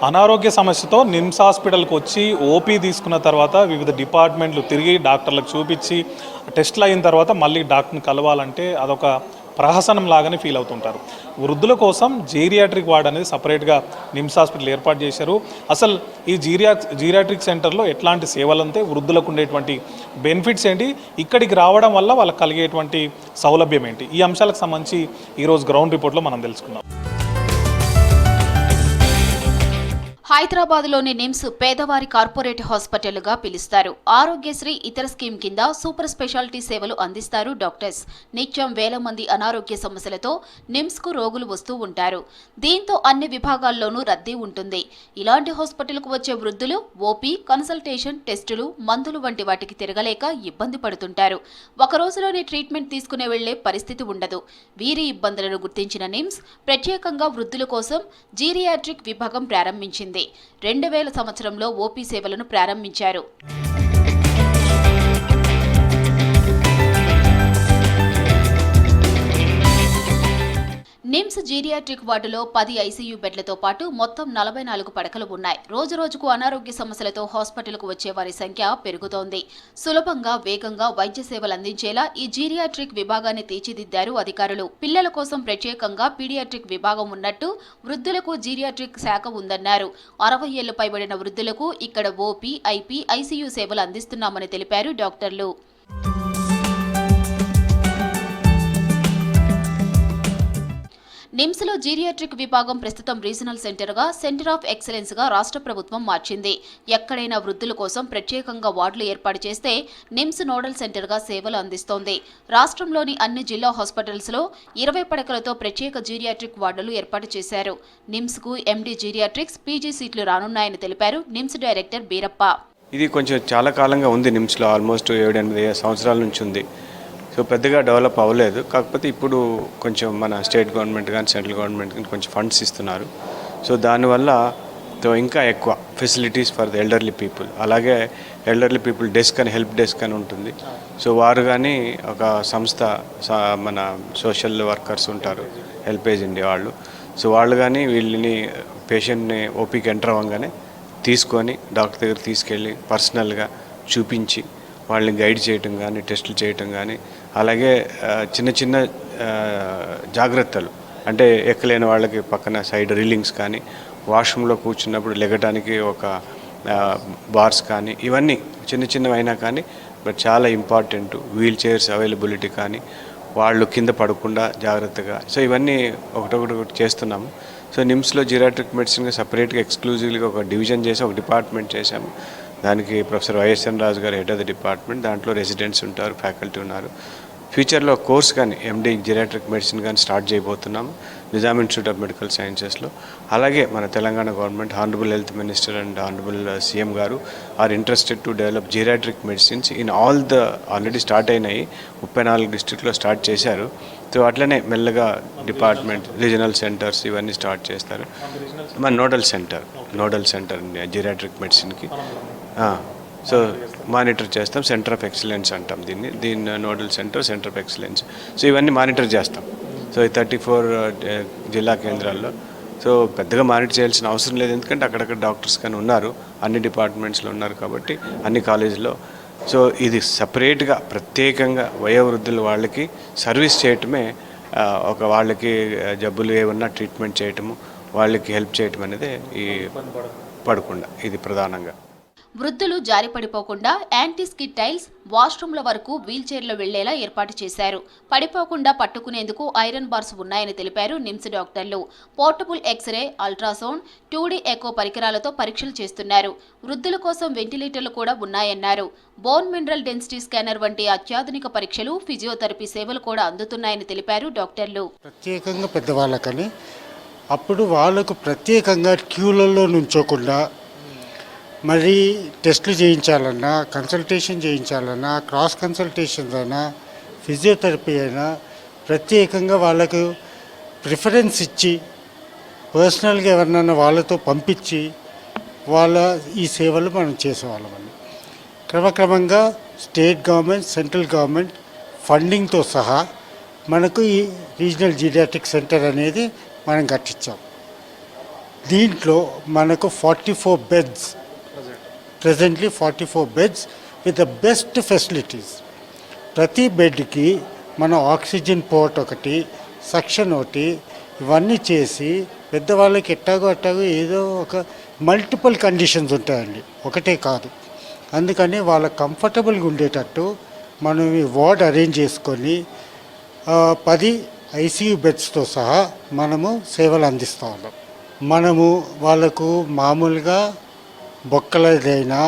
అనారోగ్య సమస్యతో నిమ్స్ హాస్పిటల్కి వచ్చి ఓపీ తీసుకున్న తర్వాత వివిధ డిపార్ట్మెంట్లు తిరిగి డాక్టర్లకు చూపించి టెస్ట్లు అయిన తర్వాత మళ్ళీ డాక్టర్ని కలవాలంటే అదొక ప్రహసనం లాగానే ఫీల్ అవుతుంటారు. వృద్ధుల కోసం జీరియాట్రిక్ వార్డ్ అనేది సపరేట్గా నిమ్స్ హాస్పిటల్ ఏర్పాటు చేశారు. అసలు ఈ జీరియాట్రిక్ సెంటర్లో ఎట్లాంటి సేవలు అంతే, వృద్ధులకు ఉండేటువంటి బెనిఫిట్స్ ఏంటి, ఇక్కడికి రావడం వల్ల వాళ్ళకి కలిగేటువంటి సౌలభ్యం ఏంటి, ఈ అంశాలకు సంబంధించి ఈరోజు గ్రౌండ్ రిపోర్ట్లో మనం తెలుసుకుందాం. హైదరాబాద్లోని నిమ్స్ పేదవారి కార్పొరేట్ హాస్పిటల్గా పిలుస్తారు. ఆరోగ్యశ్రీ ఇతర స్కీమ్ కింద సూపర్ స్పెషాలిటీ సేవలు అందిస్తారు డాక్టర్స్. నిత్యం వేల మంది అనారోగ్య సమస్యలతో నిమ్స్కు రోగులు వస్తూ ఉంటారు. దీంతో అన్ని విభాగాల్లోనూ రద్దీ ఉంటుంది. ఇలాంటి హాస్పిటల్కు వచ్చే వృద్ధులు ఓపీ, కన్సల్టేషన్, టెస్టులు, మందులు వంటి వాటికి తిరగలేక ఇబ్బంది పడుతుంటారు. ఒక రోజులోనే ట్రీట్మెంట్ తీసుకునే వెళ్లే పరిస్థితి ఉండదు. వీరి ఇబ్బందులను గుర్తించిన నిమ్స్ ప్రత్యేకంగా వృద్ధుల కోసం జీరియాట్రిక్ విభాగం ప్రారంభించింది. 2000 సంవత్సరంలో ఓపీ సేవలను ప్రారంభించారు. నిమ్స్ జీరియాట్రిక్ వార్డులో 10 ఐసీయూ బెడ్లతో పాటు మొత్తం 44 పడకలు ఉన్నాయి. రోజురోజుకు అనారోగ్య సమస్యలతో హాస్పిటల్కు వచ్చే వారి సంఖ్య పెరుగుతోంది. సులభంగా, వేగంగా వైద్య సేవలు అందించేలా ఈ జీరియాట్రిక్ విభాగాన్ని తీర్చిదిద్దారు అధికారులు. పిల్లల కోసం ప్రత్యేకంగా పీడియాట్రిక్ విభాగం ఉన్నట్టు వృద్ధులకు జీరియాట్రిక్ శాఖ ఉందన్నారు. 60 ఏళ్లు పైబడిన వృద్ధులకు ఇక్కడ ఓపీ, ఐపీ, ఐసీయూ సేవలు అందిస్తున్నామని తెలిపారు డాక్టర్లు. నిమ్స్లో జీరియాట్రిక్ విభాగం ప్రస్తుతం రీజనల్ సెంటర్గా, సెంటర్ ఆఫ్ ఎక్సలెన్స్గా రాష్ట్ర ప్రభుత్వం మార్చింది. ఎక్కడైనా వృద్ధుల కోసం ప్రత్యేకంగా వార్డులు ఏర్పాటు చేస్తే నిమ్స్ నోడల్ సెంటర్గా సేవలు అందిస్తోంది. రాష్ట్రంలోని అన్ని జిల్లా హాస్పిటల్స్లో 20 పడకలతో ప్రత్యేక జీరియాట్రిక్ వార్డులు ఏర్పాటు చేశారు. నిమ్స్కు ఎండీ జీరియాట్రిక్స్, పీజీ సీట్లు రానున్నాయని తెలిపారు నిమ్స్ డైరెక్టర్ బీరప్ప. ఇది కొంచెం చాలా కాలంగా ఉంది. నిమ్స్లో ఆల్మోస్ట్ 7-8 సంవత్సరాల నుంచి ఉంది. సో పెద్దగా డెవలప్ అవ్వలేదు. కాకపోతే ఇప్పుడు కొంచెం మన స్టేట్ గవర్నమెంట్ కానీ సెంట్రల్ గవర్నమెంట్ కానీ కొంచెం ఫండ్స్ ఇస్తున్నారు. సో దానివల్ల ఇంకా ఎక్కువ facilities for the elderly people, అలాగే ఎల్డర్లీ పీపుల్ డెస్క్ అని, హెల్ప్ డెస్క్ అని ఉంటుంది. సో వారు కానీ ఒక సంస్థ, మన సోషల్ వర్కర్స్ ఉంటారు, హెల్పేజ్ ఇండియా వాళ్ళు. సో వాళ్ళు కానీ వీళ్ళని పేషెంట్ని ఓపీకి ఎంటర్ అవ్వగానే తీసుకొని డాక్టర్ దగ్గర తీసుకెళ్ళి పర్సనల్గా చూపించి వాళ్ళని గైడ్ చేయటం కానీ, టెస్టులు చేయటం కానీ, అలాగే చిన్న చిన్న జాగ్రత్తలు అంటే ఎక్కలేని వాళ్ళకి పక్కన సైడ్ రీలింగ్స్ కానీ, వాష్రూమ్లో కూర్చున్నప్పుడు లెగటానికి ఒక బార్స్ కానీ, ఇవన్నీ చిన్న చిన్నవైనా కానీ బట్ చాలా ఇంపార్టెంట్. వీల్ చైర్స్ అవైలబిలిటీ కానీ, వాళ్ళు కింద పడకుండా జాగ్రత్తగా, సో ఇవన్నీ ఒకటొకటి చేస్తున్నాము. సో నిమ్స్లో జీరియాట్రిక్ మెడిసిన్గా సపరేట్గా ఎక్స్క్లూజివ్గా ఒక డివిజన్ చేసి ఒక డిపార్ట్మెంట్ చేశాము. దానికి ప్రొఫెసర్ వైఎస్ఎన్ రాజు గారు హెడ్ ఆఫ్ ద డిపార్ట్మెంట్. దాంట్లో రెసిడెంట్స్ ఉంటారు, ఫ్యాకల్టీ ఉన్నారు. ఫ్యూచర్లో కోర్స్ కానీ ఎండీ జీరియాట్రిక్ మెడిసిన్ కానీ స్టార్ట్ చేయబోతున్నాము నిజాం ఇన్స్టిట్యూట్ ఆఫ్ మెడికల్ సైన్సెస్లో. అలాగే మన Telangana government, honourable health minister and honourable CM గారు are interested to develop geriatric medicines in all the already start అయినాయి. 34 డిస్ట్రిక్ట్లో స్టార్ట్ చేశారు. సో అట్లనే మెల్లగా డిపార్ట్మెంట్, రీజనల్ సెంటర్స్ ఇవన్నీ స్టార్ట్ చేస్తారు. మన నోడల్ సెంటర్ జీరియాట్రిక్ మెడిసిన్కి. సో మానిటర్ చేస్తాం, సెంటర్ ఆఫ్ ఎక్సలెన్స్ అంటాం దీన్ని nodal centre of excellence. So ఇవన్నీ మానిటర్ చేస్తాం. సో ఈ 34 జిల్లా కేంద్రాల్లో. సో పెద్దగా మానిటర్ చేయాల్సిన అవసరం లేదు, ఎందుకంటే అక్కడక్కడ డాక్టర్స్ కానీ ఉన్నారు, అన్ని డిపార్ట్మెంట్స్లో ఉన్నారు కాబట్టి, అన్ని కాలేజీలో. సో ఇది సపరేట్గా ప్రత్యేకంగా వయోవృద్ధుల వాళ్ళకి సర్వీస్ చేయటమే, ఒక వాళ్ళకి జబ్బులు ఏమన్నా ట్రీట్మెంట్ చేయటము, వాళ్ళకి హెల్ప్ చేయటం అనేది ఈ పడకుండా ఇది ప్రధానంగా. వృద్ధులు జారి పడిపోకుండా యాంటీ స్కిడ్ టైల్స్, వాష్రూమ్ల వరకు వీల్ చైర్లో వెళ్లేలా ఏర్పాటు చేశారు. పడిపోకుండా పట్టుకునేందుకు ఐరన్ బార్స్ ఉన్నాయని తెలిపారు నిమ్స్ డాక్టర్లు. Portable x ray, ultrasound, 2D echo పరికరాలతో పరీక్షలు చేస్తున్నారు. వృద్ధుల కోసం వెంటిలేటర్లు కూడా ఉన్నాయన్నారు. బోన్ మినరల్ డెన్సిటీ స్కానర్ వంటి అత్యాధునిక పరీక్షలు, ఫిజియోథెరపీ సేవలు కూడా అందుతున్నాయని తెలిపారు డాక్టర్లు. ప్రత్యేకంగా పెద్దవాళ్ళకని అప్పుడు వాళ్ళకు ప్రత్యేకంగా క్యూలలో నుంచోకుండా మరి టెస్టులు చేయించాలన్నా, కన్సల్టేషన్ చేయించాలన్నా, క్రాస్ కన్సల్టేషన్స్ అయినా, ఫిజియోథెరపీ అయినా ప్రత్యేకంగా వాళ్ళకు ప్రిఫరెన్స్ ఇచ్చి, పర్సనల్గా ఎవరినైనా వాళ్ళతో పంపించి వాళ్ళ ఈ సేవలు మనం చేసేవాళ్ళమని. క్రమక్రమంగా స్టేట్ గవర్నమెంట్, సెంట్రల్ గవర్నమెంట్ ఫండింగ్తో సహా మనకు ఈ రీజనల్ జీరియాట్రిక్ సెంటర్ అనేది మనం కట్టించాం. దీంట్లో మనకు 44 beds, presently 44 beds with the best facilities. ప్రతి బెడ్కి మన ఆక్సిజన్ పోర్ట్ ఒకటి, సక్షన్ ఒకటి, ఇవన్నీ చేసి పెద్దవాళ్ళకి ఎట్టాగో ఏదో ఒక మల్టిపుల్ కండిషన్స్ ఉంటాయండి, ఒకటే కాదు. అందుకని వాళ్ళకి కంఫర్టబుల్గా ఉండేటట్టు మనం ఈ వార్డ్ అరేంజ్ చేసుకొని 10 ఐసీయూ బెడ్స్తో సహా మనము సేవలు అందిస్తూ ఉన్నాం. మనము వాళ్ళకు మామూలుగా బొక్కలదైనా,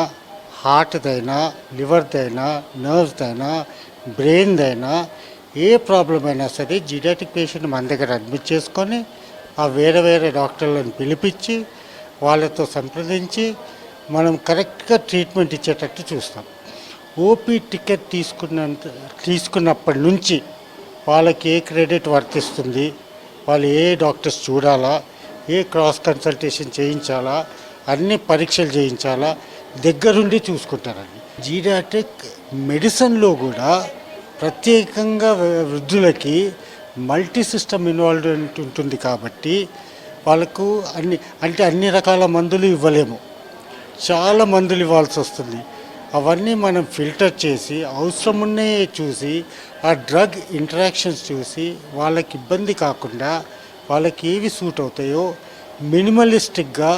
హార్ట్దైనా, లివర్దైనా, నర్వ్స్దైనా, బ్రెయిన్దైనా ఏ ప్రాబ్లం అయినా సరే జీడియాటిక్ పేషెంట్ మన దగ్గర అడ్మిట్ చేసుకొని ఆ వేరే డాక్టర్లను పిలిపించి వాళ్ళతో సంప్రదించి మనం కరెక్ట్గా ట్రీట్మెంట్ ఇచ్చేటట్టు చూస్తాం. ఓపీ టికెట్ తీసుకున్నప్పటి నుంచి వాళ్ళకి ఏ క్రెడిట్ వర్తిస్తుంది, వాళ్ళు ఏ డాక్టర్స్ చూడాలా, ఏ క్రాస్ కన్సల్టేషన్ చేయించాలా, అన్ని పరీక్షలు చేయించాలా, దగ్గరుండి చూసుకుంటారండి. జీడియాట్రిక్ మెడిసిన్లో కూడా ప్రత్యేకంగా వృద్ధులకి మల్టీ సిస్టమ్ ఇన్వాల్వ్మెంట్ ఉంటుంది కాబట్టి వాళ్ళకు అన్ని రకాల మందులు ఇవ్వలేము, చాలా మందులు ఇవ్వాల్సి వస్తుంది. అవన్నీ మనం ఫిల్టర్ చేసి అవసరం ఉన్నాయే చూసి ఆ డ్రగ్ ఇంటరాక్షన్స్ చూసి వాళ్ళకి ఇబ్బంది కాకుండా వాళ్ళకి ఏవి సూట్ అవుతాయో మినిమలిస్టిక్గా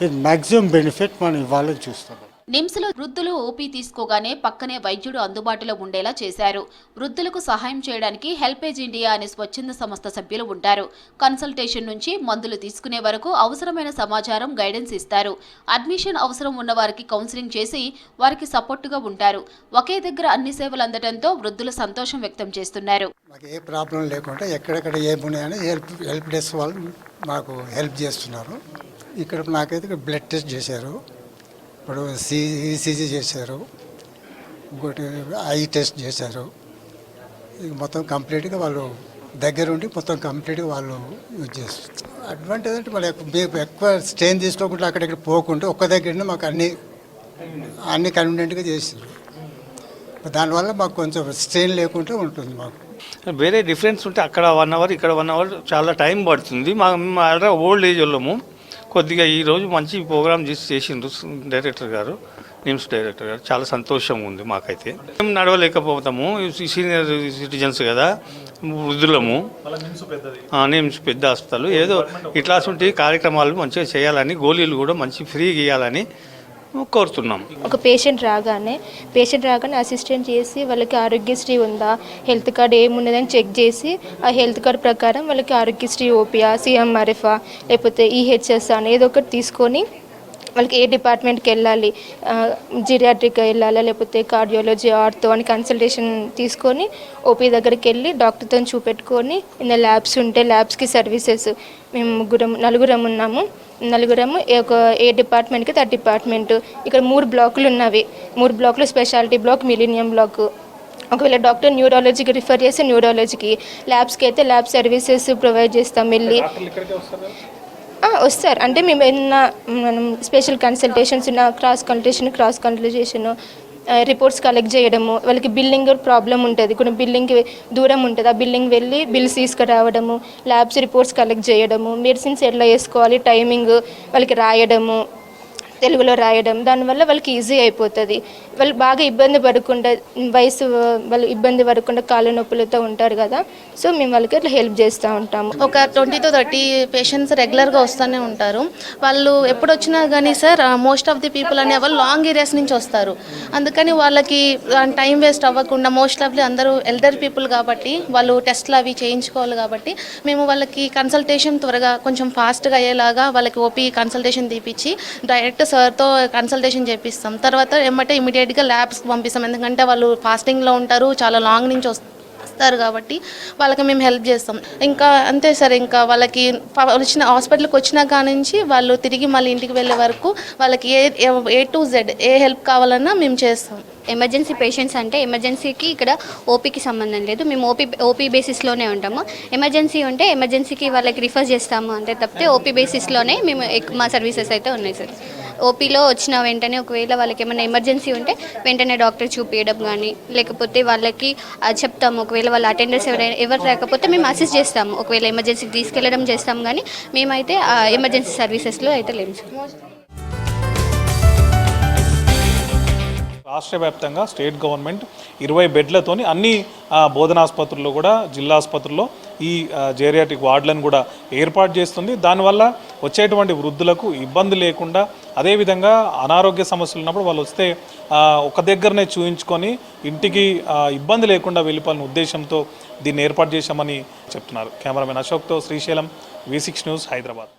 విత్ మ్యాక్సిమం బెనిఫిట్ మనం ఇవ్వాలని చూస్తాం. నిమ్స్లో వృద్ధులు ఓపీ తీసుకోగానే పక్కనే వైద్యుడు అందుబాటులో ఉండేలా చేశారు. వృద్ధులకు సహాయం చేయడానికి హెల్పేజ్ ఇండియా అనే స్వచ్ఛంద సంస్థ సభ్యులు ఉంటారు. కన్సల్టేషన్ నుంచి మందులు తీసుకునే వరకు అవసరమైన సమాచారం, గైడెన్స్ ఇస్తారు. అడ్మిషన్ అవసరం ఉన్న వారికి కౌన్సిలింగ్ చేసి వారికి సపోర్టుగా ఉంటారు. ఒకే దగ్గర అన్ని సేవలు అందడంతో వృద్ధులు సంతోషం వ్యక్తం చేస్తున్నారు. మాకు ఏ ప్రాబ్లం లేకుండా ఎక్కడెక్కడ ఏమున్నాయని హెల్ప్ డెస్క్ వాళ్ళు మాకు హెల్ప్ చేస్తున్నారు. ఇక్కడ నాకైతే బ్లడ్ టెస్ట్ చేశారు, ఇప్పుడు ఈసీజీ చేశారు, ఇంకోటి ఐ టెస్ట్ చేశారు. మొత్తం కంప్లీట్గా వాళ్ళు దగ్గరుండి మొత్తం కంప్లీట్గా వాళ్ళు యూజ్ చేస్తారు. అడ్వాంటేజ్ అంటే వాళ్ళు ఎక్కువ స్ట్రెయిన్ తీసుకోకుండా అక్కడిక్కడ పోకుండా ఒక్క దగ్గరనే మాకు అన్ని కన్వీనియంట్గా చేశారు. దానివల్ల మాకు కొంచెం స్ట్రెయిన్ లేకుండా ఉంటుంది. మాకు వేరే డిఫరెన్స్ ఉంటే అక్కడ 1 అవర్ ఇక్కడ 1 అవర్ చాలా టైం పడుతుంది. మేము ఆల్రెడీ ఓల్డ్ ఏజ్ వాళ్ళము. కొద్దిగా ఈరోజు మంచి ప్రోగ్రామ్ చేసిండ్రు డైరెక్టర్ గారు, నిమ్స్ డైరెక్టర్ గారు. చాలా సంతోషంగా ఉంది మాకైతే. మేము నడవలేకపోతాము, సీనియర్ సిటిజన్స్ కదా, వృద్ధులము. నిమ్స్ పెద్ద హాస్పిటల్, ఏదో ఇట్లాంటి కార్యక్రమాలు మంచిగా చేయాలని, గోళీలు కూడా మంచి ఫ్రీగా ఇవ్వాలని కోరుతున్నాం. ఒక పేషెంట్ రాగానే అసిస్టెంట్ చేసి వాళ్ళకి ఆరోగ్యశ్రీ ఉందా, హెల్త్ కార్డ్ ఏమున్నదని చెక్ చేసి ఆ హెల్త్ కార్డ్ ప్రకారం వాళ్ళకి ఆరోగ్యశ్రీ ఓపీఆ, సిఎంఆర్ఎఫా లేకపోతే ఈహెచ్ఎస్ అనేది ఒకటి తీసుకొని వాళ్ళకి ఏ డిపార్ట్మెంట్కి వెళ్ళాలి, జీరియాట్రిక్ వెళ్ళాలా లేకపోతే కార్డియాలజీ, ఆర్థో అని కన్సల్టేషన్ తీసుకొని ఓపీ దగ్గరికి వెళ్ళి డాక్టర్తో చూపెట్టుకొని ఇన్న ల్యాబ్స్ ఉంటే ల్యాబ్స్కి సర్వీసెస్ మేము నలుగురం ఉన్నాము. ఏ డిపార్ట్మెంట్కి ఆ డిపార్ట్మెంట్. ఇక్కడ 3 బ్లాకులు ఉన్నవి. 3 బ్లాకులు స్పెషాలిటీ బ్లాక్, మిలీనియం బ్లాక్. ఒకవేళ డాక్టర్ న్యూరాలజీకి రిఫర్ చేస్తే న్యూరాలజీకి, ల్యాబ్స్కి అయితే ల్యాబ్ సర్వీసెస్ ప్రొవైడ్ చేస్తాం. వెళ్ళి వస్తారు అంటే మనం స్పెషల్ కన్సల్టేషన్స్ ఉన్న క్రాస్ కన్సల్టేషన్ రిపోర్ట్స్ కలెక్ట్ చేయడము. వాళ్ళకి బిల్లింగ్ ప్రాబ్లం ఉంటుంది, కొన్ని బిల్లింగ్ దూరం ఉంటుంది, ఆ బిల్లింగ్ వెళ్ళి బిల్స్ తీసుకురావడము, ల్యాబ్స్ రిపోర్ట్స్ కలెక్ట్ చేయడము, మెడిసిన్స్ ఎట్లా వేసుకోవాలి టైమింగ్ వాళ్ళకి రాయడము, తెలుగులో రాయడం. దానివల్ల వాళ్ళకి ఈజీ అయిపోతుంది. వాళ్ళు బాగా ఇబ్బంది పడకుండా, వాళ్ళు ఇబ్బంది పడకుండా కాళ్ళ నొప్పులతో ఉంటారు కదా, సో మేము వాళ్ళకి అట్లా హెల్ప్ చేస్తూ ఉంటాము. ఒక 20 to 30 పేషెంట్స్ రెగ్యులర్గా వస్తూనే ఉంటారు. వాళ్ళు ఎప్పుడు వచ్చినా కానీ sir, most of the people అనే వాళ్ళు లాంగ్ ఏరియాస్ నుంచి వస్తారు. అందుకని వాళ్ళకి టైం వేస్ట్ అవ్వకుండా, మోస్ట్ ఆఫ్లీ అందరూ ఎల్డర్ పీపుల్ కాబట్టి వాళ్ళు టెస్ట్లు అవి చేయించుకోవాలి కాబట్టి మేము వాళ్ళకి కన్సల్టేషన్ త్వరగా కొంచెం ఫాస్ట్గా అయ్యేలాగా వాళ్ళకి ఓపీ కన్సల్టేషన్ తీపిచ్చి డైరెక్ట్ సార్తో కన్సల్టేషన్ చేపిస్తాం. తర్వాత ఇమీడియట్గా ల్యాబ్స్కి పంపిస్తాం. ఎందుకంటే వాళ్ళు ఫాస్టింగ్లో ఉంటారు, చాలా లాంగ్ నుంచి వస్తారు కాబట్టి వాళ్ళకి మేము హెల్ప్ చేస్తాం. ఇంకా అంతే సార్, ఇంకా వాళ్ళకి వచ్చిన హాస్పిటల్కి వచ్చినా కానించి వాళ్ళు తిరిగి మళ్ళీ ఇంటికి వెళ్ళే వరకు వాళ్ళకి A to Z A help కావాలన్నా మేము చేస్తాం. ఎమర్జెన్సీ పేషెంట్స్ అంటే ఎమర్జెన్సీకి ఇక్కడ ఓపీకి సంబంధం లేదు, మేము ఓపీ బేసిస్లోనే ఉంటాము. ఎమర్జెన్సీ ఉంటే ఎమర్జెన్సీకి వాళ్ళకి రిఫర్ చేస్తాము అంటే తప్పితే ఓపీ బేసిస్లోనే మేము మా సర్వీసెస్ అయితే ఉన్నాయి సార్. ఓపీలో వచ్చిన వెంటనే ఒకవేళ వాళ్ళకి ఏమైనా ఎమర్జెన్సీ ఉంటే వెంటనే డాక్టర్ చూపించడం కానీ, లేకపోతే వాళ్ళకి చెప్తాము ఒకవేళ వాళ్ళ అటెండర్స్ ఎవరు రాకపోతే మేము అసిస్ట్ చేస్తాము. ఒకవేళ ఎమర్జెన్సీకి తీసుకెళ్ళడం చేస్తాం, కానీ మేమైతే ఎమర్జెన్సీ సర్వీసెస్లో అయితే లేము సార్. రాష్ట్ర వ్యాప్తంగా స్టేట్ గవర్నమెంట్ 20 బెడ్లతోని అన్ని బోధనాసుపత్రుల్లో కూడా, జిల్లా ఆసుపత్రుల్లో ఈ జేరియాటిక్ వార్డులను కూడా ఏర్పాటు చేస్తుంది. దానివల్ల వచ్చేటువంటి వృద్ధులకు ఇబ్బంది లేకుండా, అదేవిధంగా అనారోగ్య సమస్యలు ఉన్నప్పుడు వాళ్ళు వస్తే ఒక దగ్గరనే చూయించుకొని ఇంటికి ఇబ్బంది లేకుండా వెళ్ళిపోవాలనే ఉద్దేశంతో దీన్ని ఏర్పాటు చేశామని చెప్తున్నారు. కెమెరామెన్ అశోక్తో శ్రీశైలం, V6 న్యూస్, హైదరాబాద్.